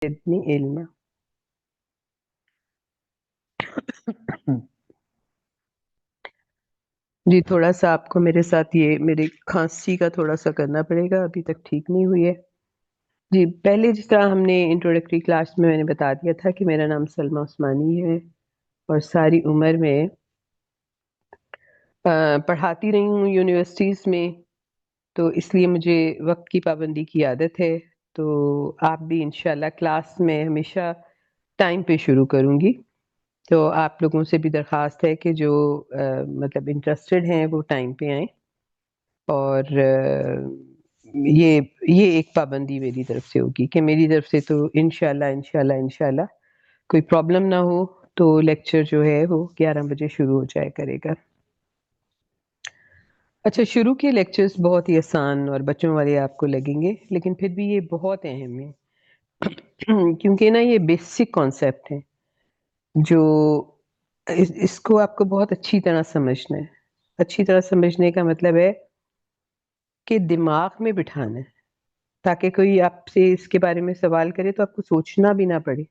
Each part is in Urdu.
زدنی علما. جی تھوڑا سا آپ کو میرے ساتھ یہ میرے کھانسی کا تھوڑا سا کرنا پڑے گا، ابھی تک ٹھیک نہیں ہوئی ہے. جی پہلے جس طرح ہم نے انٹروڈکٹری کلاس میں نے بتا دیا تھا کہ میرا نام سلمیٰ عثمانی ہے اور ساری عمر میں پڑھاتی رہی ہوں یونیورسٹیز میں، تو اس لیے مجھے وقت کی پابندی کی عادت ہے. تو آپ بھی انشاءاللہ کلاس میں ہمیشہ ٹائم پہ شروع کروں گی. تو آپ لوگوں سے بھی درخواست ہے کہ جو مطلب انٹرسٹڈ ہیں وہ ٹائم پہ آئیں، اور یہ ایک پابندی میری طرف سے ہوگی کہ میری طرف سے تو انشاءاللہ کوئی پرابلم نہ ہو تو لیکچر جو ہے وہ 11 بجے شروع ہو جائے کرے گا. اچھا، شروع کے لیکچرز بہت ہی آسان اور بچوں والے آپ کو لگیں گے، لیکن پھر بھی یہ بہت اہم ہے کیونکہ نا یہ بیسک کانسیپٹ ہے جو اس کو آپ کو بہت اچھی طرح سمجھنا ہے. اچھی طرح سمجھنے کا مطلب ہے کہ دماغ میں بٹھانا ہے، تاکہ کوئی آپ سے اس کے بارے میں سوال کرے تو آپ کو سوچنا بھی نہ پڑے،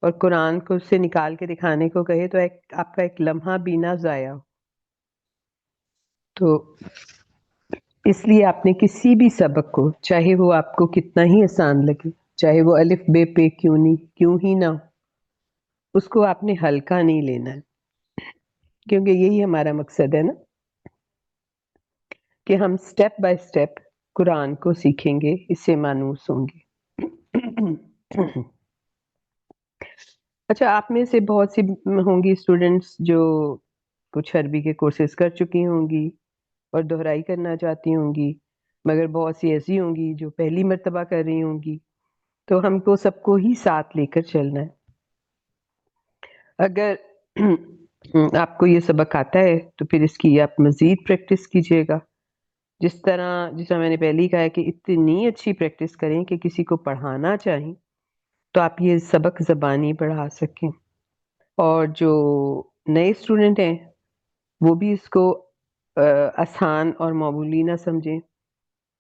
اور قرآن کو اس سے نکال کے دکھانے کو کہے تو آپ کا ایک لمحہ بھی نہ ضائع ہو. تو اس لیے آپ نے کسی بھی سبق کو، چاہے وہ آپ کو کتنا ہی آسان لگے، چاہے وہ الف بے پہ کیوں ہی نہ ہو، اس کو آپ نے ہلکا نہیں لینا ہے، کیونکہ یہی ہمارا مقصد ہے نا کہ ہم سٹیپ بائی سٹیپ قرآن کو سیکھیں گے، اس سے مانوس ہوں گے. اچھا، آپ میں سے بہت سی ہوں گی اسٹوڈنٹس جو کچھ عربی کے کورسز کر چکی ہوں گی اور دہرائی کرنا چاہتی ہوں گی، مگر بہت سی ایسی ہوں گی جو پہلی مرتبہ کر رہی ہوں گی. تو ہم کو سب کو ہی ساتھ لے کر چلنا ہے. اگر آپ کو یہ سبق آتا ہے تو پھر اس کی آپ مزید پریکٹس کیجیے گا، جس طرح میں نے پہلے ہی کہا ہے کہ اتنی اچھی پریکٹس کریں کہ کسی کو پڑھانا چاہیں تو آپ یہ سبق زبانی پڑھا سکیں. اور جو نئے اسٹوڈنٹ ہیں وہ بھی اس کو آسان اور معمولی نہ سمجھیں.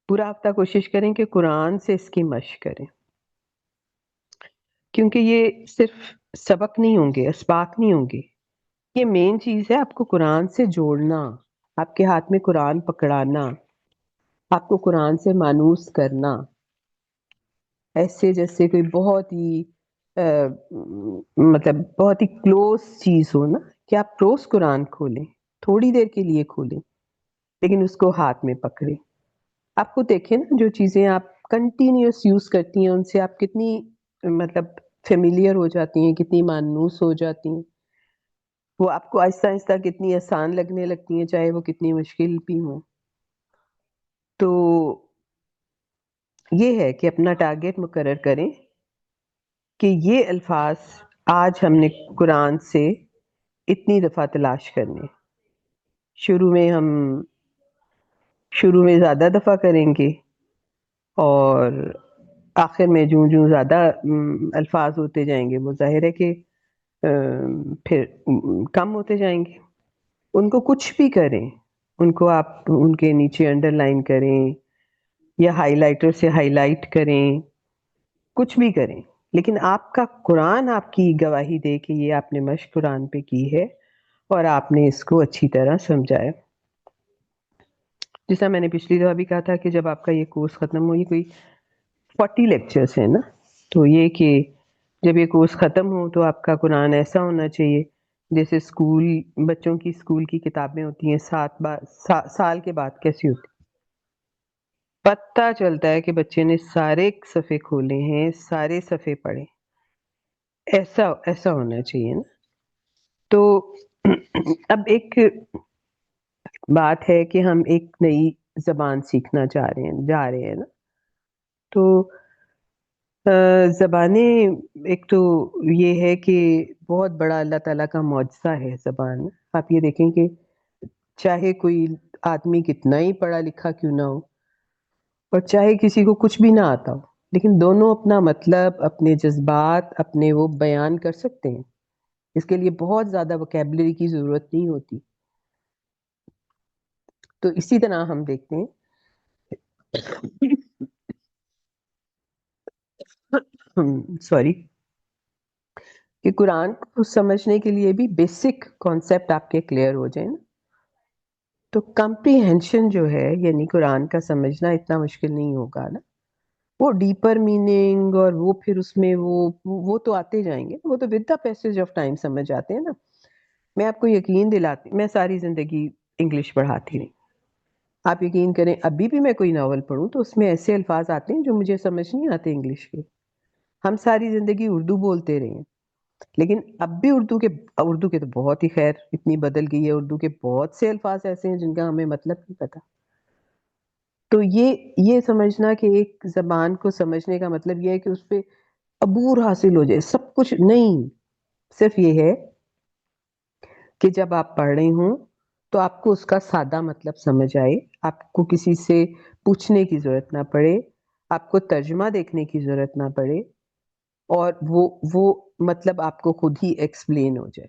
پورا ہفتہ کوشش کریں کہ قرآن سے اس کی مشق کریں، کیونکہ یہ صرف سبق نہیں ہوں گے، اسباق نہیں ہوں گے. یہ مین چیز ہے آپ کو قرآن سے جوڑنا، آپ کے ہاتھ میں قرآن پکڑانا، آپ کو قرآن سے مانوس کرنا. ایسے جیسے کوئی بہت ہی مطلب بہت ہی کلوز چیز ہو نا، کہ آپ روز قرآن کھولیں، تھوڑی دیر کے لیے کھولیں لیکن اس کو ہاتھ میں پکڑیں. آپ کو دیکھیں نا، جو چیزیں آپ کنٹینیوس یوز کرتی ہیں ان سے آپ کتنی مطلب فیملیئر ہو جاتی ہیں، کتنی مانوس ہو جاتی ہیں. وہ آپ کو آہستہ آہستہ کتنی آسان لگنے لگتی ہیں، چاہے وہ کتنی مشکل بھی ہوں. تو یہ ہے کہ اپنا ٹارگیٹ مقرر کریں کہ یہ الفاظ آج ہم نے قرآن سے اتنی دفعہ تلاش کرنے. شروع میں زیادہ دفعہ کریں گے، اور آخر میں جوں زیادہ الفاظ ہوتے جائیں گے وہ ظاہر ہے کہ پھر کم ہوتے جائیں گے. ان کو کچھ بھی کریں، ان کو آپ ان کے نیچے انڈر لائن کریں یا ہائی لائٹر سے ہائی لائٹ کریں، کچھ بھی کریں، لیکن آپ کا قرآن آپ کی گواہی دے کہ یہ آپ نے مشق قرآن پہ کی ہے اور آپ نے اس کو اچھی طرح سمجھا ہے. جیسا میں نے پچھلی دفعہ بھی کہا تھا کہ جب آپ کا یہ کورس ختم ہو، یہ کوئی 40 لیکچرز ہیں نا، تو یہ کہ جب یہ کورس ختم ہو تو آپ کا قرآن ایسا ہونا چاہیے جیسے بچوں کی اسکول کی کتابیں ہوتی ہیں، سال کے بعد کیسی ہوتی، پتہ چلتا ہے کہ بچے نے سارے صفحے کھولے ہیں، سارے صفحے پڑھے. ایسا ہونا چاہیے نا. تو اب ایک بات ہے کہ ہم ایک نئی زبان سیکھنا جا رہے ہیں نا. تو زبانیں، ایک تو یہ ہے کہ بہت بڑا اللہ تعالیٰ کا معجزہ ہے زبان. آپ یہ دیکھیں کہ چاہے کوئی آدمی کتنا ہی پڑھا لکھا کیوں نہ ہو اور چاہے کسی کو کچھ بھی نہ آتا ہو، لیکن دونوں اپنا مطلب، اپنے جذبات، اپنے وہ بیان کر سکتے ہیں. اس کے لیے بہت زیادہ وکیبلری کی ضرورت نہیں ہوتی. تو اسی طرح ہم دیکھتے ہیں سوری، کہ قرآن کو سمجھنے کے لیے بھی بیسک کانسیپٹ آپ کے کلیئر ہو جائیں نا، تو کمپریہنشن جو ہے یعنی قرآن کا سمجھنا اتنا مشکل نہیں ہوگا نا. وہ ڈیپر میننگ اور وہ پھر اس میں وہ تو آتے جائیں گے، وہ تو with the passage of time سمجھ آتے ہیں نا. میں آپ کو یقین دلاتی، میں ساری زندگی انگلش پڑھاتی رہی. آپ یقین کریں ابھی بھی میں کوئی ناول پڑھوں تو اس میں ایسے الفاظ آتے ہیں جو مجھے سمجھ نہیں آتے انگلش کے. ہم ساری زندگی اردو بولتے رہے ہیں، لیکن اب بھی اردو کے تو بہت ہی خیر اتنی بدل گئی ہے، اردو کے بہت سے الفاظ ایسے ہیں جن کا ہمیں مطلب نہیں پتا. تو یہ سمجھنا کہ ایک زبان کو سمجھنے کا مطلب یہ ہے کہ اس پہ عبور حاصل ہو جائے سب کچھ نہیں. صرف یہ ہے کہ جب آپ پڑھ رہے ہوں تو آپ کو اس کا سادہ مطلب سمجھ آئے، آپ کو کسی سے پوچھنے کی ضرورت نہ پڑے، آپ کو ترجمہ دیکھنے کی ضرورت نہ پڑے، اور وہ مطلب آپ کو خود ہی ایکسپلین ہو جائے.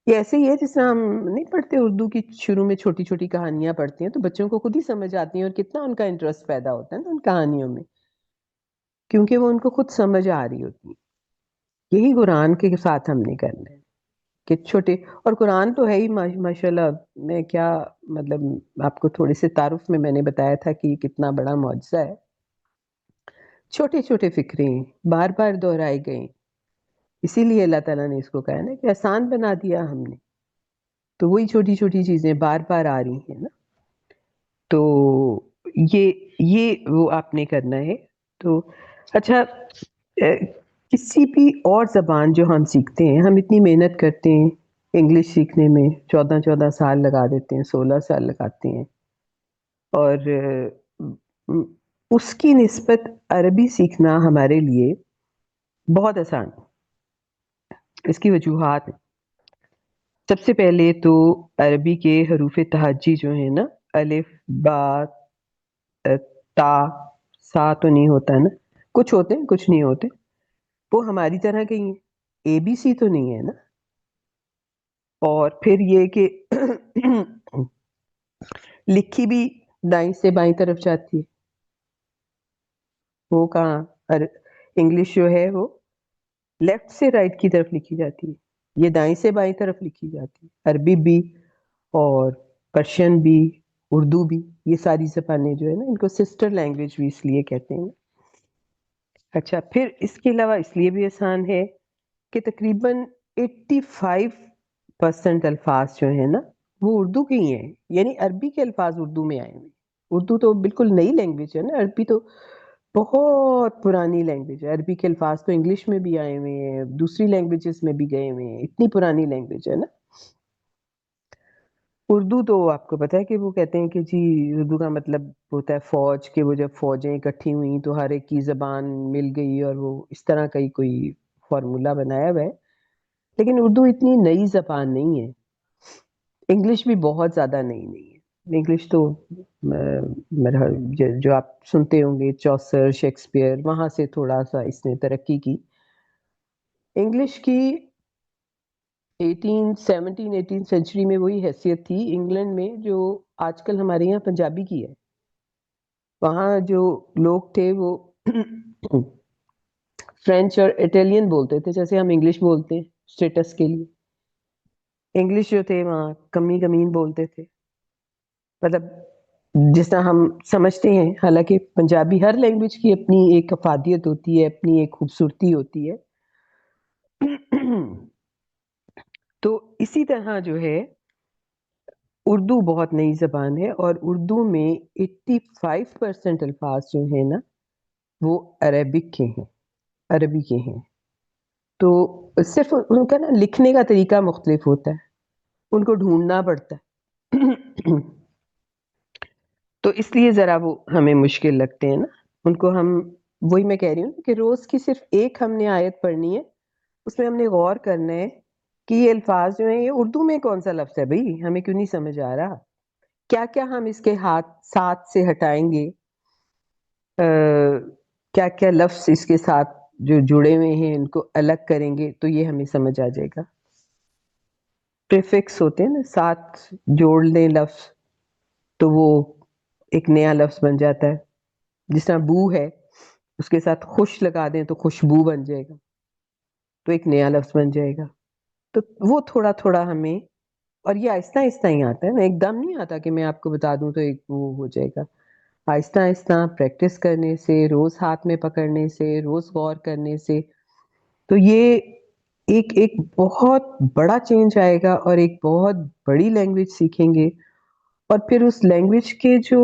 یہ ایسے ہی ہے جس طرح ہم نہیں پڑھتے اردو کی شروع میں چھوٹی چھوٹی کہانیاں پڑھتے ہیں تو بچوں کو خود ہی سمجھ آتی ہیں اور کتنا ان کا انٹرسٹ پیدا ہوتا ہے نا ان کہانیوں میں، کیونکہ وہ ان کو خود سمجھ آ رہی ہوتی. یہی قرآن کے ساتھ ہم نے کرنا ہے کہ چھوٹے، اور قرآن تو ہے ہی ماشاء اللہ. میں کیا مطلب آپ کو تھوڑے سے تعارف میں نے بتایا تھا کہ کتنا بڑا معجزہ ہے. چھوٹے چھوٹے فکریں بار بار دہرائے گئے، اسی لیے اللہ تعالیٰ نے اس کو کہا نا کہ آسان بنا دیا ہم نے. تو وہی چھوٹی چھوٹی چیزیں بار بار آ رہی ہیں نا. تو یہ وہ آپ نے کرنا ہے. تو اچھا، کسی بھی اور زبان جو ہم سیکھتے ہیں، ہم اتنی محنت کرتے ہیں انگلش سیکھنے میں، 14 لگا دیتے ہیں، 16 لگاتے ہیں، اور اس کی نسبت عربی سیکھنا ہمارے لیے بہت آسان. اس کی وجوہات ہیں. سب سے پہلے تو عربی کے حروف تہجی جو ہیں نا، الف، با، تا، سا تو نہیں ہوتا ہے نا، کچھ ہوتے ہیں کچھ نہیں ہوتے، وہ ہماری طرح کے ہی ہیں، اے بی سی تو نہیں ہے نا. اور پھر یہ کہ لکھی بھی دائیں سے بائیں طرف جاتی ہے. وہ کہاں، انگلش جو ہے وہ لیفٹ سے رائٹ کی طرف لکھی جاتی ہے، یہ دائیں سے بائیں طرف لکھی جاتی ہے. عربی بھی اور پرشین بھی اردو بھی، یہ ساری زبانیں جو ہے نا ان کو سسٹر لینگویج بھی اس لیے کہتے ہیں. اچھا، پھر اس کے علاوہ اس لیے بھی آسان ہے کہ تقریباً 85% الفاظ جو ہیں نا وہ اردو کے ہی ہیں، یعنی عربی کے الفاظ اردو میں آئے ہیں. اردو تو بالکل نئی لینگویج ہے نا، عربی تو بہت پرانی لینگویج ہے. عربی کے الفاظ تو انگلش میں بھی آئے ہوئے ہیں، دوسری لینگویجز میں بھی گئے ہوئے ہیں، اتنی پرانی لینگویج ہے نا. اردو تو آپ کو پتا ہے کہ وہ کہتے ہیں کہ جی اردو کا مطلب ہوتا ہے فوج، کہ وہ جب فوجیں اکٹھی ہوئیں تو ہر ایک کی زبان مل گئی اور وہ اس طرح کا ہی کوئی فارمولا بنایا ہوا ہے. لیکن اردو اتنی نئی زبان نہیں ہے، انگلش بھی بہت زیادہ نئی نہیں ہے. انگلش تو میرا جو آپ سنتے ہوں گے چوسر، شیکسپیئر، وہاں سے تھوڑا سا اس نے ترقی کی. انگلش کی 18 سینچری میں وہی حیثیت تھی انگلینڈ میں جو آج کل ہمارے یہاں پنجابی کی ہے. وہاں جو لوگ تھے وہ فرینچ اور اٹیلین بولتے تھے جیسے ہم انگلش بولتے ہیں اسٹیٹس کے لیے. انگلش جو تھے وہاں کمی کمین بولتے تھے، مطلب جس طرح ہم سمجھتے ہیں. حالانکہ پنجابی ہر لینگویج کی اپنی ایک افادیت ہوتی ہے، اپنی ایک خوبصورتی ہوتی ہے. تو اسی طرح جو ہے اردو بہت نئی زبان ہے، اور اردو میں 85% الفاظ جو ہیں نا وہ عربک کے ہیں، عربی کے ہیں. تو صرف ان کا نا لکھنے کا طریقہ مختلف ہوتا ہے، ان کو ڈھونڈنا پڑتا ہے. تو اس لیے ذرا وہ ہمیں مشکل لگتے ہیں نا ان کو. ہم وہی میں کہہ رہی ہوں کہ روز کی صرف ایک ہم نے آیت پڑھنی ہے، اس میں ہم نے غور کرنا ہے کہ یہ الفاظ جو ہیں یہ اردو میں کون سا لفظ ہے، بھائی ہمیں کیوں نہیں سمجھ آ رہا، کیا کیا ہم اس کے ہاتھ ساتھ سے ہٹائیں گے، کیا کیا لفظ اس کے ساتھ جو جڑے ہوئے ہیں ان کو الگ کریں گے تو یہ ہمیں سمجھ آ جائے گا. پریفکس ہوتے ہیں نا، ساتھ جوڑ لیں لفظ تو وہ ایک نیا لفظ بن جاتا ہے. جس طرح بو ہے، اس کے ساتھ خوش لگا دیں تو خوشبو بن جائے گا، تو ایک نیا لفظ بن جائے گا. تو وہ تھوڑا تھوڑا ہمیں، اور یہ آہستہ آہستہ ہی آتا ہے نا، ایک دم نہیں آتا کہ میں آپ کو بتا دوں تو ایک وہ ہو جائے گا. آہستہ آہستہ پریکٹس کرنے سے، روز ہاتھ میں پکڑنے سے، روز غور کرنے سے، تو یہ ایک ایک بہت بڑا چینج آئے گا، اور ایک بہت بڑی لینگویج سیکھیں گے. اور پھر اس لینگویج کے جو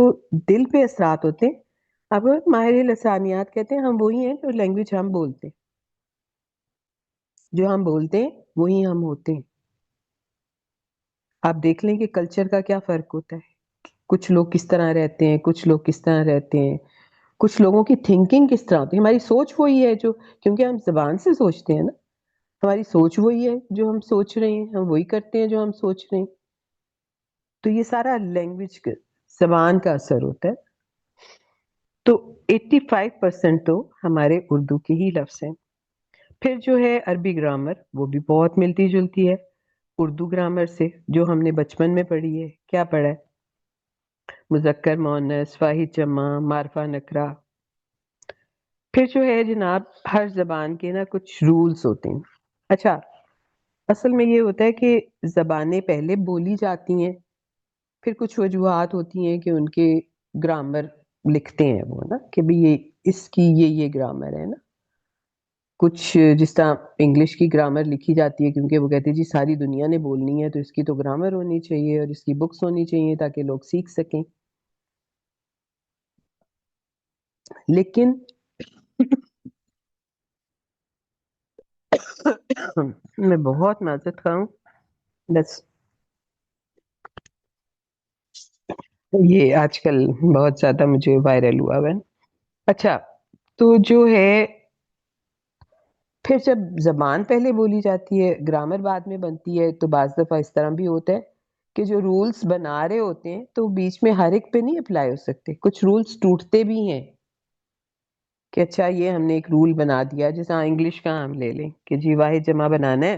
دل پہ اثرات ہوتے ہیں، اب ماہر لسانیات کہتے ہیں ہم وہی ہیں جو لینگویج ہم بولتے ہیں، جو ہم بولتے ہیں وہی ہم ہوتے ہیں. آپ دیکھ لیں کہ کلچر کا کیا فرق ہوتا ہے، کچھ لوگ کس طرح رہتے ہیں، کچھ لوگ کس طرح رہتے ہیں، کچھ لوگوں کی تھنکنگ کس طرح ہوتی ہے. ہماری سوچ وہی ہے جو، کیونکہ ہم زبان سے سوچتے ہیں نا، ہماری سوچ وہی ہے جو ہم سوچ رہے ہیں، ہم وہی کرتے ہیں جو ہم سوچ رہے ہیں. تو یہ سارا لینگویج کا، زبان کا اثر ہوتا ہے. تو 85% تو ہمارے اردو کے ہی لفظ ہیں. پھر جو ہے عربی گرامر، وہ بھی بہت ملتی جلتی ہے اردو گرامر سے، جو ہم نے بچپن میں پڑھی ہے. کیا پڑھا ہے؟ مذکر مؤنث، واحد جمع، معرفہ نکرہ. پھر جو ہے جناب، ہر زبان کے نا کچھ رولز ہوتے ہیں. اچھا، اصل میں یہ ہوتا ہے کہ زبانیں پہلے بولی جاتی ہیں، پھر کچھ وجوہات ہوتی ہیں کہ ان کے گرامر لکھتے ہیں وہ نا، کہ بھی یہ اس کی یہ گرامر ہے نا. کچھ جس طرح انگلش کی گرامر لکھی جاتی ہے کیونکہ وہ کہتے ہیں جی ساری دنیا نے بولنی ہے تو اس کی تو گرامر ہونی چاہیے اور اس کی بکس ہونی چاہیے تاکہ لوگ سیکھ سکیں. لیکن میں بہت معذرت خواہ ہوں، بس یہ آج کل بہت زیادہ مجھے وائرل ہوا ہے. اچھا، تو جو ہے پھر جب زبان پہلے بولی جاتی ہے، گرامر بعد میں بنتی ہے، تو بعض دفعہ اس طرح بھی ہوتا ہے کہ جو رولز بنا رہے ہوتے ہیں تو بیچ میں ہر ایک پہ نہیں اپلائی ہو سکتے، کچھ رولز ٹوٹتے بھی ہیں کہ اچھا یہ ہم نے ایک رول بنا دیا. جیسا انگلش کا ہم لے لیں کہ جی واحد جمع بنانا ہے،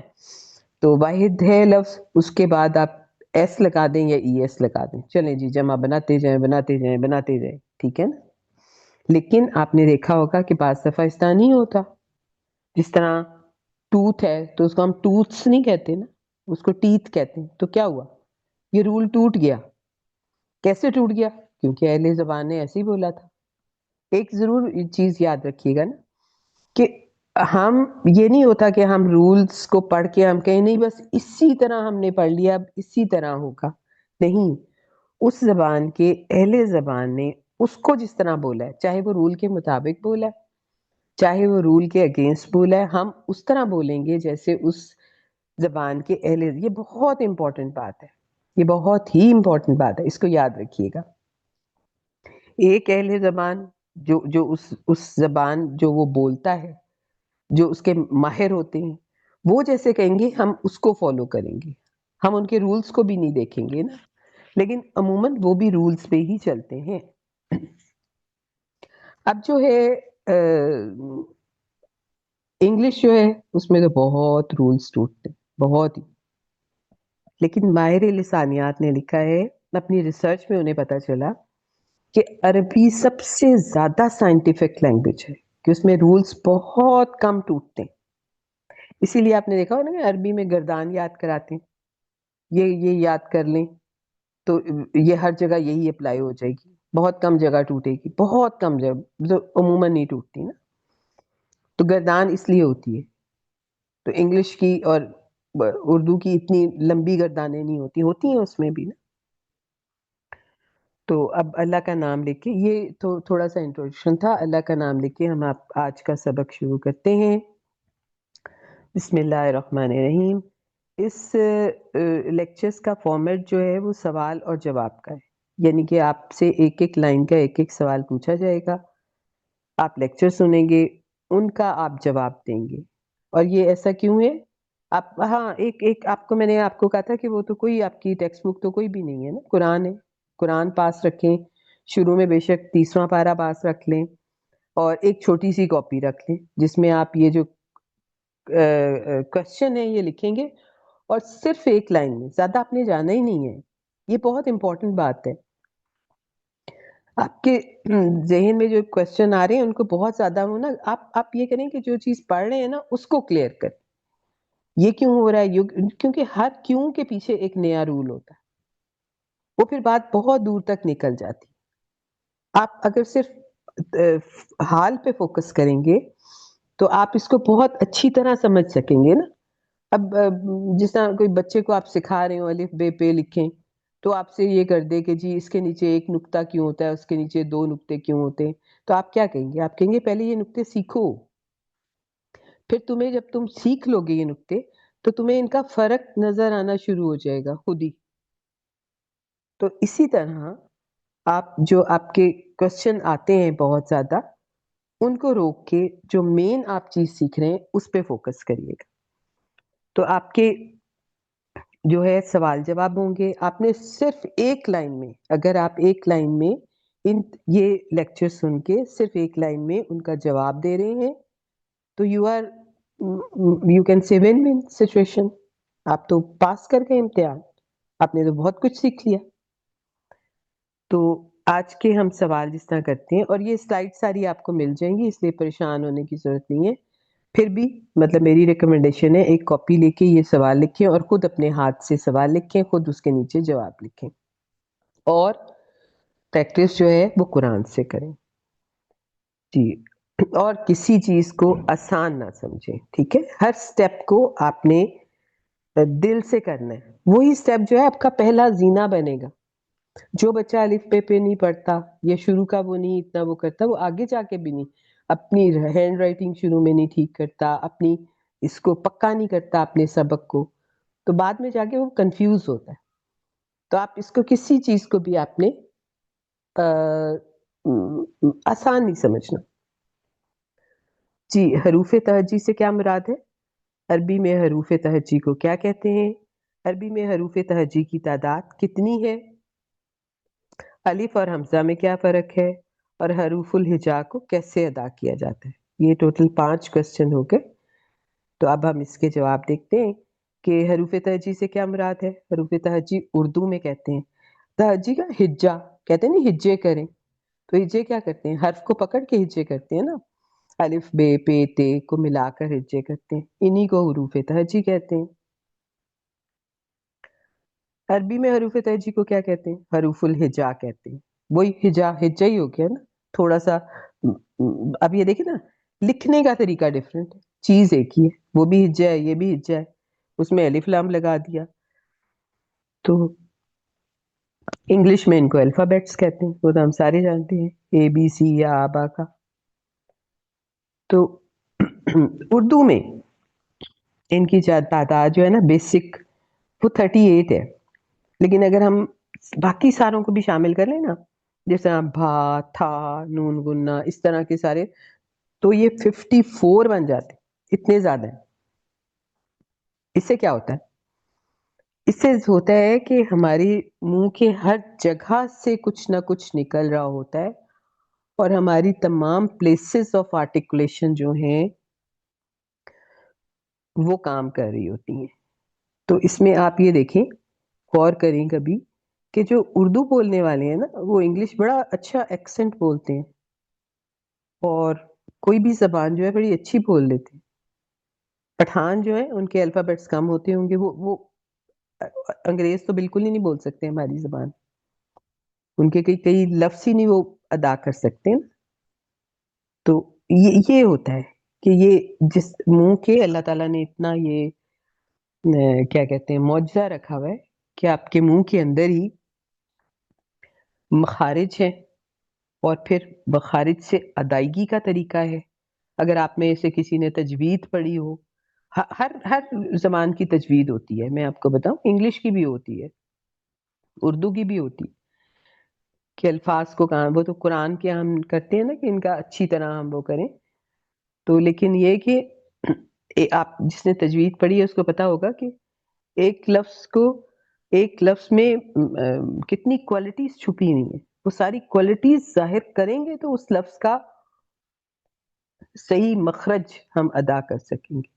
تو واحد ہے لفظ، اس کے بعد آپ ایس لگا دیں یا ای ایس لگا دیں، چلیں جی جمع بناتے جائیں بناتے جائیں بناتے جائیں، ٹھیک ہے نا. لیکن آپ نے دیکھا ہوگا کہ بعض دفعہ اس طرح نہیں ہوتا. جس طرح ٹوتھ ہے تو اس کو ہم ٹوتھس نہیں کہتے نا، اس کو ٹیتھ کہتے ہیں. تو کیا ہوا؟ یہ رول ٹوٹ گیا. کیسے ٹوٹ گیا؟ کیونکہ اہل زبان نے ایسے ہی بولا تھا. ایک ضرور چیز یاد رکھیے گا نا کہ ہم، یہ نہیں ہوتا کہ ہم رولز کو پڑھ کے ہم کہیں نہیں بس اسی طرح ہم نے پڑھ لیا اب اسی طرح ہوگا. نہیں، اس زبان کے اہل زبان نے اس کو جس طرح بولا ہے، چاہے وہ رول کے مطابق بولا ہے چاہے وہ رول کے اگینسٹ بولا ہے، ہم اس طرح بولیں گے جیسے اس زبان کے اہل. یہ بہت امپورٹنٹ بات ہے، یہ بہت ہی امپورٹنٹ بات ہے، اس کو یاد رکھیے گا. ایک اہل زبان جو اس زبان جو وہ بولتا ہے، جو اس کے ماہر ہوتے ہیں، وہ جیسے کہیں گے ہم اس کو فالو کریں گے، ہم ان کے رولز کو بھی نہیں دیکھیں گے نا. لیکن عموماً وہ بھی رولز پہ ہی چلتے ہیں. اب جو ہے انگلش جو ہے اس میں تو بہت رولز ٹوٹتے، بہت ہی. لیکن ماہر لسانیات نے لکھا ہے، اپنی ریسرچ میں انہیں پتا چلا کہ عربی سب سے زیادہ سائنٹیفک لینگویج ہے، کہ اس میں رولز بہت کم ٹوٹتے ہیں. اسی لیے آپ نے دیکھا ہوگا نا کہ عربی میں گردان یاد کراتے ہیں، یہ یاد کر لیں تو یہ ہر جگہ یہی اپلائی ہو جائے گی، بہت کم جگہ ٹوٹے گی، بہت کم جگہ، عموماً نہیں ٹوٹتی نا. تو گردان اس لیے ہوتی ہے. تو انگلش کی اور اردو کی اتنی لمبی گردانیں نہیں ہوتی، ہوتی ہیں اس میں بھی نا. تو اب اللہ کا نام لے کے، یہ تو تھوڑا سا انٹروڈکشن تھا، اللہ کا نام لے کے ہم آپ آج کا سبق شروع کرتے ہیں. بسم اللہ الرحمن الرحیم. اس لیکچرز کا فارمیٹ جو ہے وہ سوال اور جواب کا ہے، یعنی کہ آپ سے ایک ایک لائن کا ایک ایک سوال پوچھا جائے گا، آپ لیکچر سنیں گے، ان کا آپ جواب دیں گے. اور یہ ایسا کیوں ہے؟ آپ، ہاں، ایک آپ کو میں نے آپ کو کہا تھا کہ وہ تو کوئی آپ کی ٹیکسٹ بک تو کوئی بھی نہیں ہے نا، قرآن ہے. قرآن پاس رکھیں، شروع میں بے شک 30واں پارہ پاس رکھ لیں، اور ایک چھوٹی سی کاپی رکھ لیں جس میں آپ یہ جو کوشچن ہے یہ لکھیں گے، اور صرف ایک لائن میں، زیادہ آپ نے جانا ہی نہیں ہے. یہ بہت امپورٹنٹ بات ہے. آپ کے ذہن میں جو کوشچن آ رہے ہیں ان کو بہت زیادہ ہو نا، آپ یہ کریں کہ جو چیز پڑھ رہے ہیں نا اس کو کلیئر کر، یہ کیوں ہو رہا ہے، کیونکہ ہر کیوں کے پیچھے ایک نیا رول ہوتا ہے، وہ پھر بات بہت دور تک نکل جاتی. آپ اگر صرف حال پہ فوکس کریں گے تو آپ اس کو بہت اچھی طرح سمجھ سکیں گے نا. اب جس طرح کوئی بچے کو آپ سکھا رہے ہو الف بے پہ لکھیں، تو آپ سے یہ کر دے کہ جی اس کے نیچے ایک نقطہ کیوں ہوتا ہے، اس کے نیچے دو نقطے کیوں ہوتے ہیں، تو آپ کیا کہیں گے؟ آپ کہیں گے پہلے یہ نقطے سیکھو، پھر تمہیں جب تم سیکھ لو گے یہ نقطے تو تمہیں ان کا فرق نظر آنا شروع ہو جائے گا خود ہی. تو اسی طرح آپ جو آپ کے کوشچن آتے ہیں بہت زیادہ، ان کو روک کے جو مین آپ چیز سیکھ رہے ہیں اس پہ فوکس کریے گا. تو آپ کے جو ہے سوال جواب ہوں گے. آپ نے صرف ایک لائن میں، اگر آپ ایک لائن میں یہ لیکچر سن کے صرف ایک لائن میں ان کا جواب دے رہے ہیں تو you can see one one situation. آپ تو پاس کر گئے امتحان، آپ نے تو بہت کچھ سیکھ لیا. تو آج کے ہم سوال جس طرح کرتے ہیں، اور یہ سلائڈ ساری آپ کو مل جائیں گی، اس لیے پریشان ہونے کی ضرورت نہیں ہے. پھر بھی مطلب میری ریکمنڈیشن ہے ایک کاپی لے کے یہ سوال لکھیں اور خود اپنے ہاتھ سے سوال لکھیں، خود اس کے نیچے جواب لکھیں، اور پریکٹس جو ہے وہ قرآن سے کریں. جی، اور کسی چیز کو آسان نہ سمجھیں، ٹھیک ہے؟ ہر سٹیپ کو آپ نے دل سے کرنا ہے. وہی سٹیپ جو ہے آپ کا پہلا زینہ بنے گا. جو بچہ الف بے پہ نہیں پڑھتا یا شروع کا وہ نہیں اتنا وہ کرتا، وہ آگے جا کے بھی نہیں اپنی ہینڈ رائٹنگ شروع میں نہیں ٹھیک کرتا، اپنی اس کو پکا نہیں کرتا اپنے سبق کو، تو بعد میں جا کے وہ کنفیوز ہوتا ہے. تو آپ اس کو کسی چیز کو بھی آپ نے آسان نہیں سمجھنا. جی، حروف تہجی سے کیا مراد ہے؟ عربی میں حروف تہجی کو کیا کہتے ہیں؟ عربی میں حروف تہجی کی تعداد کتنی ہے؟ الف اور حمزہ میں کیا فرق ہے؟ اور حروف الہجا کو کیسے ادا کیا جاتا ہے؟ یہ ٹوٹل 5 کوسچن ہو گئے. تو اب ہم اس کے جواب دیکھتے ہیں کہ حروف تہجی سے کیا مراد ہے. حروف تہجی اردو میں کہتے ہیں تہجی کا ہجا، کہتے ہیں نا ہجے کریں، تو ہجے کیا کرتے ہیں؟ حرف کو پکڑ کے ہجے کرتے ہیں نا، الف بے پے تے کو ملا کر ہجے کرتے ہیں، انہی کو حروف تہجی کہتے ہیں. عربی میں حروف تہجی کو کیا کہتے ہیں؟ حروف الہجا کہتے ہیں. وہی ہجا ہی ہو گیا نا، تھوڑا سا. اب یہ دیکھیں نا، لکھنے کا طریقہ ڈفرینٹ ہے، چیز ایک ہی ہے، وہ بھی ہجا ہے یہ بھی ہجا ہے، اس میں الف لام لگا دیا. تو انگلش میں ان کو الفابیٹس کہتے ہیں، وہ تو ہم سارے جانتے ہیں، اے بی سی یا آبا کا. تو اردو میں ان کی تعداد جو ہے نا بیسک وہ 38 ہے، لیکن اگر ہم باقی ساروں کو بھی شامل کر لیں نا، جیسے بھا تھا نون گنا اس طرح کے سارے، تو یہ 54 بن جاتے، اتنے زیادہ ہیں. اس سے کیا ہوتا ہے؟ اس سے ہوتا ہے کہ ہماری منہ کے ہر جگہ سے کچھ نہ کچھ نکل رہا ہوتا ہے، اور ہماری تمام پلیسز آف آرٹیکولیشن جو ہیں وہ کام کر رہی ہوتی ہیں. تو اس میں آپ یہ دیکھیں، غور کریں کبھی کہ جو اردو بولنے والے ہیں نا وہ انگلش بڑا اچھا ایکسنٹ بولتے ہیں، اور کوئی بھی زبان جو ہے بڑی اچھی بول لیتے ہیں. پٹھان جو ہے ان کے الفابیٹس کم ہوتے ہوں گے، وہ انگریز تو بالکل ہی نہیں بول سکتے ہماری زبان، ان کے کئی لفظ ہی نہیں وہ ادا کر سکتے نا. تو یہ ہوتا ہے کہ یہ جس منہ کے اللہ تعالیٰ نے اتنا یہ کیا کہتے ہیں معجزہ رکھا ہوا ہے کہ آپ کے منہ کے اندر ہی مخارج ہے، اور پھر مخارج سے ادائیگی کا طریقہ ہے. اگر آپ میں سے کسی نے تجوید پڑھی ہو، ہر زبان کی تجوید ہوتی ہے، میں آپ کو بتاؤں انگلش کی بھی ہوتی ہے، اردو کی بھی ہوتی ہے، کہ الفاظ کو کہاں، وہ تو قرآن کے ہم کرتے ہیں نا کہ ان کا اچھی طرح ہم وہ کریں. تو لیکن یہ کہ آپ جس نے تجوید پڑھی ہے اس کو پتا ہوگا کہ ایک لفظ میں کتنی کوالٹیز چھپی ہوئی ہیں، وہ ساری کوالٹیز ظاہر کریں گے تو اس لفظ کا صحیح مخرج ہم ادا کر سکیں گے،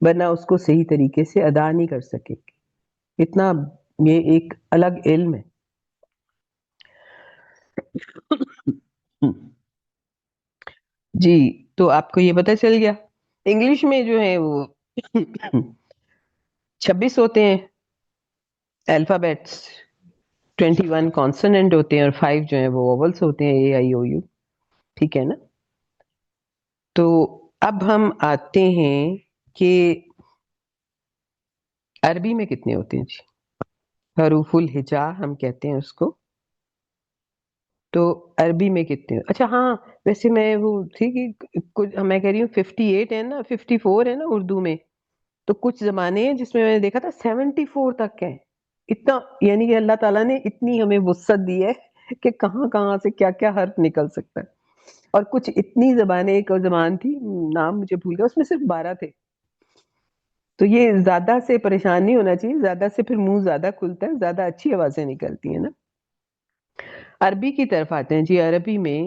ورنہ اس کو صحیح طریقے سے ادا نہیں کر سکیں گے. اتنا یہ ایک الگ علم ہے. جی تو آپ کو یہ پتہ چل گیا. انگلش میں جو ہے وہ 26 ہوتے ہیں الفابیٹس, 21 کانسوننٹ ہوتے ہیں اور 5 جو ہیں وہ ووولس ہوتے ہیں, اے آئی او یو. ٹھیک ہے نا. تو اب ہم آتے ہیں کہ عربی میں کتنے ہوتے ہیں جی. حروف الہجا ہم کہتے ہیں اس کو. تو عربی میں کتنے, اچھا ہاں ویسے میں وہ تھی کہ کچھ میں کہہ رہی ہوں 58 ہے نا, 54 ہے نا اردو میں. تو کچھ زمانے ہیں جس میں نے دیکھا تھا 74 تک ہے. اتنا یعنی کہ اللہ تعالیٰ نے اتنی ہمیں وسعت دی ہے کہ کہاں کہاں سے کیا کیا حرف نکل سکتا ہے. اور کچھ اتنی زبانیں, ایک اور زبان تھی نام مجھے بھول گیا, اس میں صرف 12 تھے. تو یہ زیادہ سے پریشان نہیں ہونا چاہیے, زیادہ سے پھر منہ زیادہ کھلتا ہے, زیادہ اچھی آوازیں نکلتی ہیں نا. عربی کی طرف آتے ہیں جی. عربی میں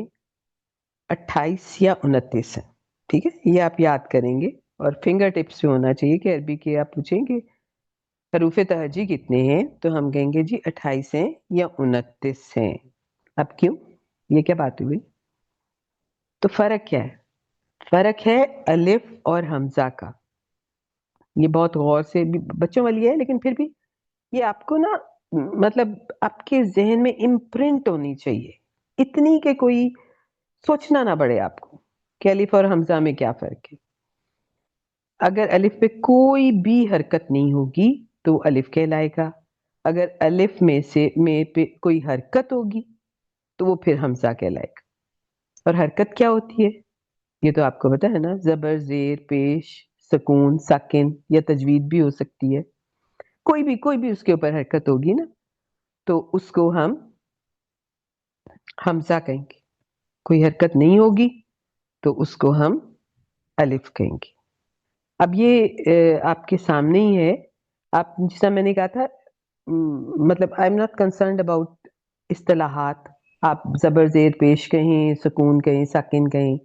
28 یا 29 ہے. ٹھیک ہے, یہ آپ یاد کریں گے اور فنگر ٹپس پہ ہونا چاہیے کہ عربی کے آپ پوچھیں گے حروف تہجی کتنے ہیں, تو ہم کہیں گے جی 28 ہیں یا 29 ہیں. اب کیوں, یہ کیا بات ہوئی؟ تو فرق کیا ہے؟ فرق ہے الف اور حمزہ کا. یہ بہت غور سے بھی بچوں والی ہے, لیکن پھر بھی یہ آپ کو نا مطلب آپ کے ذہن میں امپرنٹ ہونی چاہیے, اتنی کہ کوئی سوچنا نہ پڑے آپ کو کہ الف اور حمزہ میں کیا فرق ہے. اگر الف پہ کوئی بھی حرکت نہیں ہوگی تو الف کہلائے گا. اگر الف میں سے میں پہ کوئی حرکت ہوگی تو وہ پھر حمزہ کہلائے گا. اور حرکت کیا ہوتی ہے یہ تو آپ کو پتا ہے نا, زبر, زیر, پیش, سکون, ساکن یا تجوید بھی ہو سکتی ہے. کوئی بھی اس کے اوپر حرکت ہوگی نا تو اس کو ہم حمزہ کہیں گے. کوئی حرکت نہیں ہوگی تو اس کو ہم الف کہیں گے. اب یہ آپ کے سامنے ہی ہے. آپ جیسا میں نے کہا تھا مطلب I am not concerned about اصطلاحات. آپ زبر, زیر, پیش کہیں, سکون کہیں, ساکن کہیں,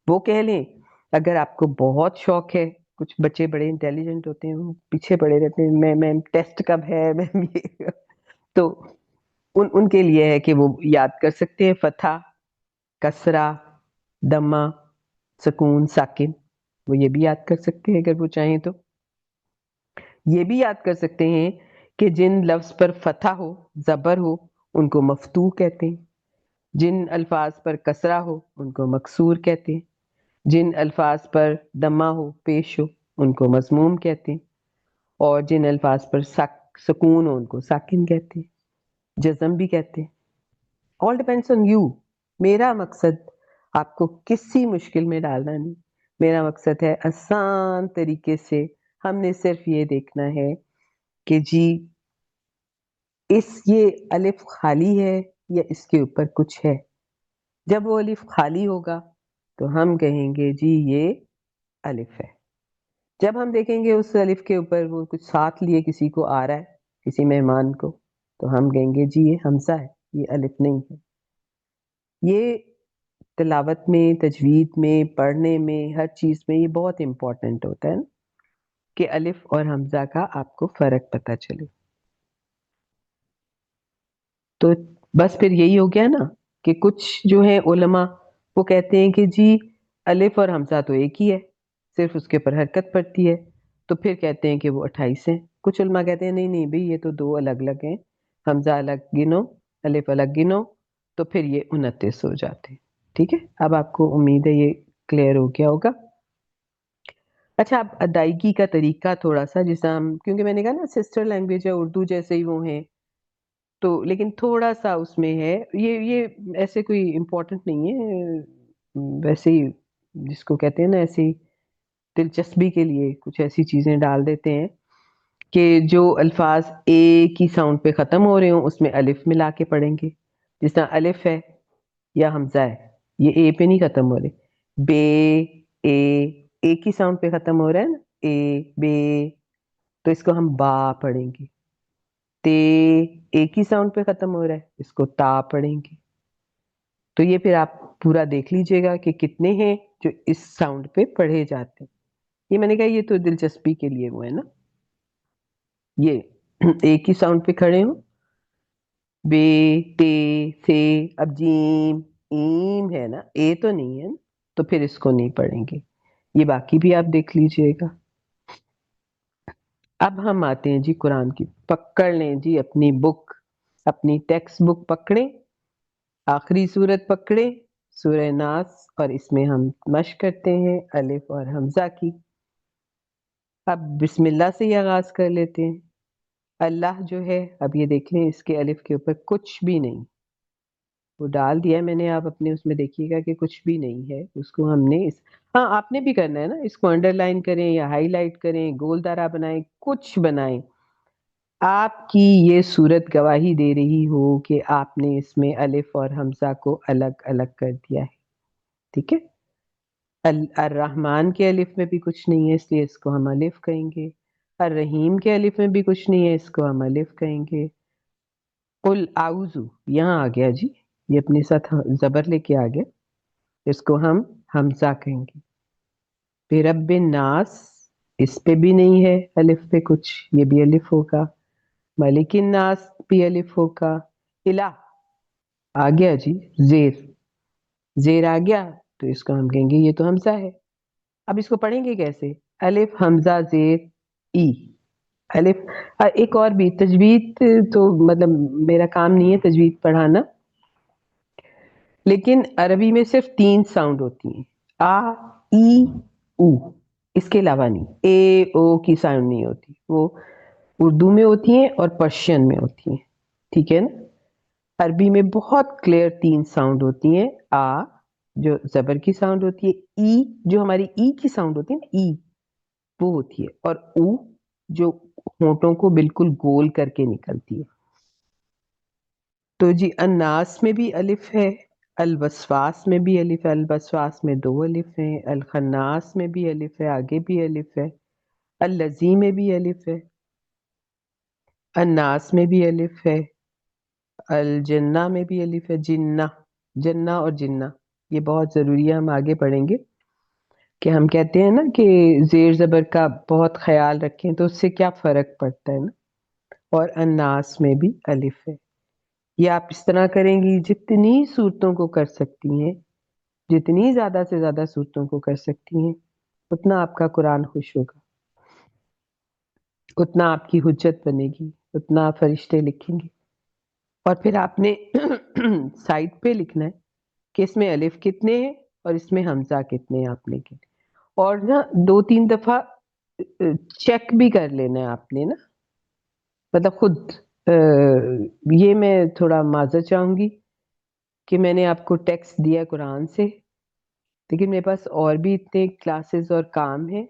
وہ کہہ لیں. اگر آپ کو بہت شوق ہے, کچھ بچے بڑے انٹیلیجنٹ ہوتے ہیں, وہ پیچھے پڑے رہتے ہیں میں ٹیسٹ کب ہے میں یہ, تو ان کے لیے ہے کہ وہ یاد کر سکتے ہیں فتح, کسرہ, دمہ, سکون, ساکن. وہ یہ بھی یاد کر سکتے ہیں اگر وہ چاہیں تو. یہ بھی یاد کر سکتے ہیں کہ جن لفظ پر فتح ہو, زبر ہو, ان کو مفتوح کہتے ہیں. جن الفاظ پر کسرہ ہو ان کو مکسور کہتے ہیں. جن الفاظ پر دمہ ہو, پیش ہو, ان کو مضموم کہتے ہیں. اور جن الفاظ پر سکون ہو ان کو ساکن کہتے ہیں, جزم بھی کہتے ہیں. All depends on you. میرا مقصد آپ کو کسی مشکل میں ڈالنا نہیں. میرا مقصد ہے آسان طریقے سے ہم نے صرف یہ دیکھنا ہے کہ جی یہ الف خالی ہے یا اس کے اوپر کچھ ہے. جب وہ الف خالی ہوگا تو ہم کہیں گے جی یہ الف ہے. جب ہم دیکھیں گے اس الف کے اوپر وہ کچھ ساتھ لیے کسی کو آ رہا ہے, کسی مہمان کو, تو ہم کہیں گے جی یہ حمزہ ہے, یہ الف نہیں ہے. یہ تلاوت میں, تجوید میں, پڑھنے میں, ہر چیز میں یہ بہت امپورٹنٹ ہوتا ہے کہ الف اور حمزہ کا آپ کو فرق پتہ چلے. تو بس پھر یہی ہو گیا نا کہ کچھ جو ہیں علماء وہ کہتے ہیں کہ جی الف اور حمزہ تو ایک ہی ہے, صرف اس کے اوپر حرکت پڑتی ہے, تو پھر کہتے ہیں کہ وہ 28 ہیں. کچھ علماء کہتے ہیں نہیں نہیں بھئی یہ تو دو الگ الگ ہیں, حمزہ الگ گنو, الف الگ گنو, تو پھر یہ 29 ہو جاتے ہیں. ٹھیک ہے, اب آپ کو امید ہے یہ کلیئر ہو گیا ہوگا. اچھا اب ادائیگی کا طریقہ تھوڑا سا, جیسا ہم کیونکہ میں نے کہا نا سسٹر لینگویج ہے اردو جیسے ہی وہ ہیں, تو لیکن تھوڑا سا اس میں ہے, یہ ایسے کوئی امپورٹنٹ نہیں ہے, ویسے ہی جس کو کہتے ہیں نا ایسی دلچسپی کے لیے کچھ ایسی چیزیں ڈال دیتے ہیں کہ جو الفاظ اے کی ساؤنڈ پہ ختم ہو رہے ہوں اس میں الف ملا کے پڑھیں گے. جس طرح الف ہے یا حمزہ ہے, یہ اے پہ نہیں ختم ہو رہے, بے, اے کی ساؤنڈ پہ ختم ہو رہا ہے نا, اے بے, تو اس کو ہم با پڑھیں گے. تے ایک ہی ساؤنڈ پہ ختم ہو رہا ہے, اس کو تا پڑھیں گے. تو یہ پھر آپ پورا دیکھ لیجئے گا کہ کتنے ہیں جو اس ساؤنڈ پہ پڑھے جاتے ہیں. یہ میں نے کہا یہ تو دلچسپی کے لیے وہ ہے نا, یہ ایک ہی ساؤنڈ پہ کھڑے ہوں بے تے سے. اب جیم ایم ہے نا، اے تو نہیں ہے نا، تو پھر اس کو نہیں پڑھیں گے. یہ باقی بھی آپ دیکھ لیجئے گا. اب ہم آتے ہیں جی قرآن کی. پکڑ لیں جی اپنی بک، اپنی ٹیکسٹ بک پکڑیں، آخری صورت پکڑیں، سورہ ناس، اور اس میں ہم مشق کرتے ہیں الف اور حمزہ کی. اب بسم اللہ سے ہی آغاز کر لیتے ہیں. اللہ جو ہے، اب یہ دیکھ لیں اس کے الف کے اوپر کچھ بھی نہیں، وہ ڈال دیا ہے میں نے، آپ اپنے اس میں دیکھیے گا کہ کچھ بھی نہیں ہے. اس کو ہم نے ہاں آپ نے بھی کرنا ہے نا، اس کو انڈر لائن کریں یا ہائی لائٹ کریں، گول دارا بنائیں، کچھ بنائیں. آپ کی یہ صورت گواہی دے رہی ہو کہ آپ نے اس میں الف اور حمزہ کو الگ الگ کر دیا ہے. ٹھیک ہے. الرحمن کے الف میں بھی کچھ نہیں ہے، اس لیے اس کو ہم الف کہیں گے. الرحیم کے الف میں بھی کچھ نہیں ہے، اس کو ہم الف کہیں گے. قل اعوذ یہاں آ گیا جی، یہ اپنے ساتھ زبر لے کے آ گیا، اس کو ہم حمزہ کہیں گے. پھر رب الناس، اس پہ بھی نہیں ہے الف پہ کچھ، یہ بھی الف ہوگا. ملک الناس بھی الف ہوگا. الہ آ گیا جی، زیر، زیر آ گیا تو اس کو ہم کہیں گے یہ تو حمزہ ہے. اب اس کو پڑھیں گے کیسے؟ الف حمزہ زیر ای. الف ایک اور بھی تجوید، تو مطلب میرا کام نہیں ہے تجوید پڑھانا، لیکن عربی میں صرف 3 ساؤنڈ ہوتی ہیں، آ ای او، اس کے علاوہ نہیں. اے او کی ساؤنڈ نہیں ہوتی، وہ اردو میں ہوتی ہیں اور پرشین میں ہوتی ہیں. ٹھیک ہے نا. عربی میں بہت کلیئر 3 ساؤنڈ ہوتی ہیں. آ جو زبر کی ساؤنڈ ہوتی ہے، ای جو ہماری ای کی ساؤنڈ ہوتی ہے نا، ای وہ ہوتی ہے، اور او جو ہونٹوں کو بالکل گول کر کے نکلتی ہے. تو جی الناس میں بھی الف ہے، الوسواس میں بھی الف ہے، الوسواس میں 2 الف ہیں، الخناس میں بھی الف ہے، آگے بھی الف ہے، الذی میں بھی الف ہے، الناس میں بھی الف ہے، الجنہ میں بھی الف ہے. جنہ، جنہ اور جنہ یہ بہت ضروری ہے، ہم آگے پڑھیں گے کہ ہم کہتے ہیں نا کہ زیر زبر کا بہت خیال رکھیں تو اس سے کیا فرق پڑتا ہے نا. اور الناس میں بھی الف ہے. یہ آپ اس طرح کریں گی، جتنی صورتوں کو کر سکتی ہیں، جتنی زیادہ سے زیادہ صورتوں کو کر سکتی ہیں، اتنا آپ کا قرآن خوش ہوگا، اتنا آپ کی حجت بنے گی، اتنا فرشتے لکھیں گے. اور پھر آپ نے سائڈ پہ لکھنا ہے کہ اس میں الف کتنے ہیں اور اس میں حمزہ کتنے ہیں آپ نے کتنے. اور نا 2-3 دفعہ چیک بھی کر لینا ہے آپ نے نا، مطلب خود. یہ میں تھوڑا معذرت چاہوں گی کہ میں نے آپ کو ٹیکسٹ دیا قرآن سے، لیکن میرے پاس اور بھی اتنے کلاسز اور کام ہیں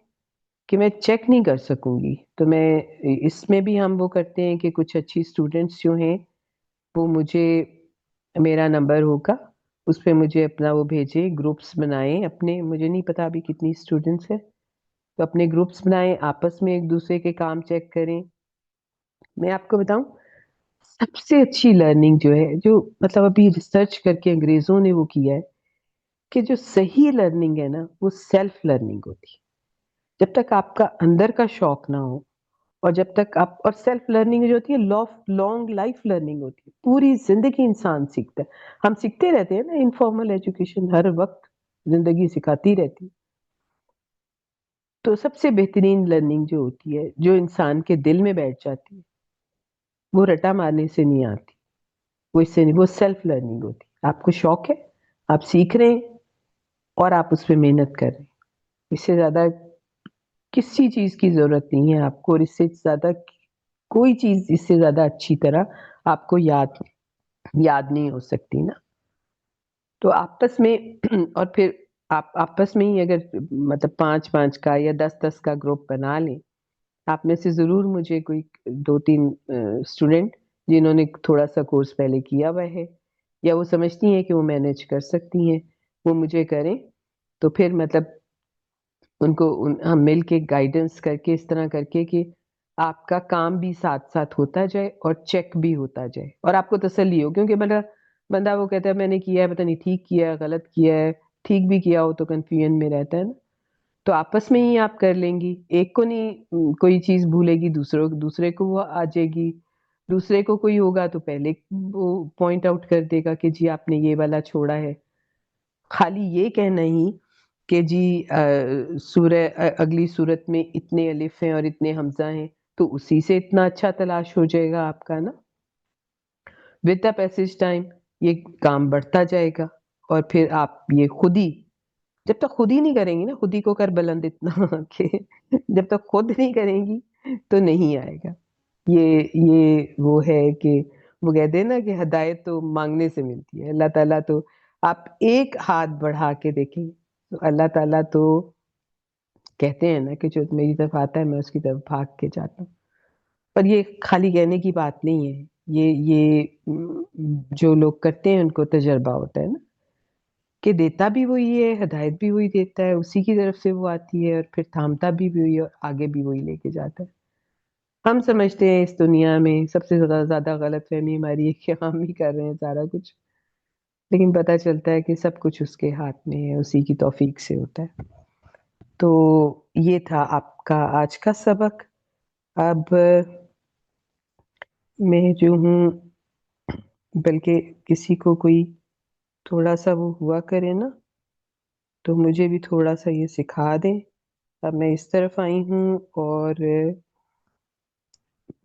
کہ میں چیک نہیں کر سکوں گی. تو میں اس میں بھی ہم وہ کرتے ہیں کہ کچھ اچھی اسٹوڈنٹس جو ہیں وہ مجھے، میرا نمبر ہوگا اس پہ مجھے اپنا وہ بھیجیں، گروپس بنائیں اپنے. مجھے نہیں پتا ابھی کتنی اسٹوڈنٹس ہیں، تو اپنے گروپس بنائیں، آپس میں ایک دوسرے کے کام چیک کریں. میں آپ کو بتاؤں سب سے اچھی لرننگ جو ہے، جو مطلب ابھی ریسرچ کر کے انگریزوں نے وہ کیا ہے، کہ جو صحیح لرننگ ہے نا وہ سیلف لرننگ ہوتی ہے. جب تک آپ کا اندر کا شوق نہ ہو، اور جب تک آپ، اور سیلف لرننگ جو ہوتی ہے لانگ لائف لرننگ ہوتی ہے، پوری زندگی انسان سیکھتا ہے. ہم سیکھتے رہتے ہیں نا، انفارمل ایجوکیشن ہر وقت زندگی سکھاتی رہتی. تو سب سے بہترین لرننگ جو ہوتی ہے، جو انسان کے دل میں بیٹھ جاتی ہے، وہ رٹا مارنے سے نہیں آتی، وہ اس سے نہیں، وہ سیلف لرننگ ہوتی. آپ کو شوق ہے، آپ سیکھ رہے ہیں اور آپ اس پہ محنت کر رہے ہیں. اس سے زیادہ کسی چیز کی ضرورت نہیں ہے آپ کو، اور اس سے زیادہ کوئی چیز اس سے زیادہ اچھی طرح آپ کو یاد نہیں ہو سکتی نا. تو آپس میں اور پھر آپ آپس میں ہی اگر مطلب 5-5 کا یا 10-10 کا گروپ بنا لیں. آپ میں سے ضرور مجھے کوئی 2-3 اسٹوڈنٹ جنہوں نے تھوڑا سا کورس پہلے کیا ہوا ہے، یا وہ سمجھتی ہیں کہ وہ مینج کر سکتی ہیں، وہ مجھے کریں. تو پھر مطلب ان کو ہم مل کے گائیڈنس کر کے، اس طرح کر کے کہ آپ کا کام بھی ساتھ ساتھ ہوتا جائے اور چیک بھی ہوتا جائے، اور آپ کو تسلی ہو. کیونکہ بندہ وہ کہتا ہے میں نے کیا ہے، پتہ نہیں ٹھیک کیا ہے غلط کیا ہے، ٹھیک بھی کیا ہو تو کنفیوژن میں رہتا ہے نا. تو آپس میں ہی آپ کر لیں گی، ایک کو نہیں کوئی چیز بھولے گی، دوسرے کو وہ آ جائے گی، دوسرے کو کوئی ہوگا تو پہلے وہ پوائنٹ آؤٹ کر دے گا کہ جی آپ نے یہ والا چھوڑا ہے. خالی یہ کہنا ہی کہ جی سورہ اگلی صورت میں اتنے الف ہیں اور اتنے حمزہ ہیں تو اسی سے اتنا اچھا تلاش ہو جائے گا آپ کا نا. ود دا پیسج ٹائم یہ کام بڑھتا جائے گا اور پھر آپ یہ خود ہی جب تک خود ہی نہیں کریں گی نا، خود ہی کو کر بلند اتنا کہ جب تک خود نہیں کریں گی تو نہیں آئے گا. یہ وہ ہے کہ وہ کہتے ہیں نا کہ ہدایت تو مانگنے سے ملتی ہے. اللہ تعالیٰ تو آپ ایک ہاتھ بڑھا کے دیکھیں تو اللہ تعالیٰ تو کہتے ہیں نا کہ جو میری طرف آتا ہے میں اس کی طرف بھاگ کے جاتا ہوں. پر یہ خالی کہنے کی بات نہیں ہے، یہ جو لوگ کرتے ہیں ان کو تجربہ ہوتا ہے نا کہ دیتا بھی وہی ہے، ہدایت بھی وہی دیتا ہے، اسی کی طرف سے وہ آتی ہے اور پھر تھامتا بھی وہی اور آگے بھی وہی لے کے جاتا ہے. ہم سمجھتے ہیں اس دنیا میں سب سے زیادہ غلط فہمی ہماری ہے کہ ہم ہی کر رہے ہیں سارا کچھ، لیکن پتہ چلتا ہے کہ سب کچھ اس کے ہاتھ میں ہے، اسی کی توفیق سے ہوتا ہے. تو یہ تھا آپ کا آج کا سبق. اب میں جو ہوں بلکہ کسی کو کوئی تھوڑا سا وہ ہوا کرے نا تو مجھے بھی تھوڑا سا یہ سکھا دیں. اب میں اس طرف آئی ہوں اور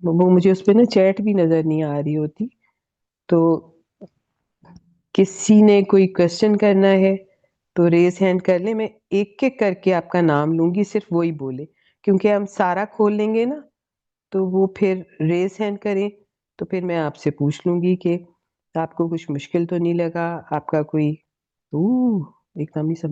وہ مجھے اس پہ نا چیٹ بھی نظر نہیں آ رہی ہوتی، تو کسی نے کوئی کوشچن کرنا ہے تو ریز ہینڈ کر لیں. میں ایک ایک کر کے آپ کا نام لوں گی، صرف وہی بولے، کیونکہ ہم سارا کھول لیں گے نا تو وہ پھر ریز ہینڈ کریں تو پھر میں آپ سے پوچھ لوں گی کہ آپ کو کچھ مشکل تو نہیں لگا، آپ کا کوئی ایک دم ہی سب